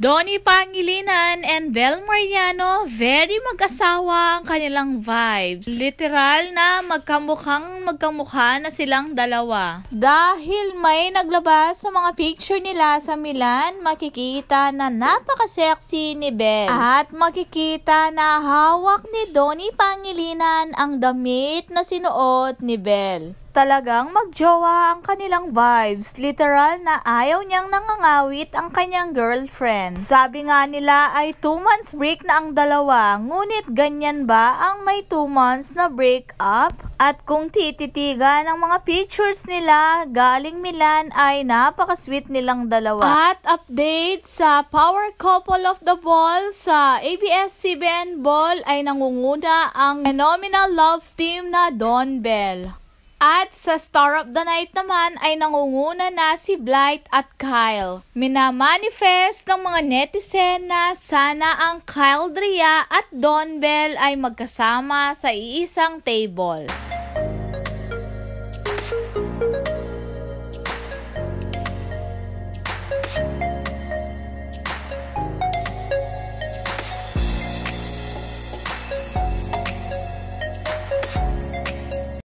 Donnie Pangilinan and Bel Mariano, very mag-asawa ang kanilang vibes. Literal na magkamukha na silang dalawa. Dahil may naglabas sa mga picture nila sa Milan, makikita na napaka-sexy ni Bel. At makikita na hawak ni Donnie Pangilinan ang damit na sinuot ni Bel. Talagang magjowa ang kanilang vibes. Literal na ayaw niyang nangangawit ang kanyang girlfriend. Sabi nga nila ay 2 months break na ang dalawa. Ngunit ganyan ba ang may 2 months na break up? At kung tititigan ang mga pictures nila galing Milan ay napaka-sweet nilang dalawa. At update sa power couple of the ball sa ABS-CBN Ball ay nangunguna ang phenomenal love team na Don Bel. At sa Star of the Night naman ay nangunguna na si Blythe at Kyle. Minamanifest ng mga netizen na sana ang Kyle Drea at Don Bel ay magkasama sa iisang table.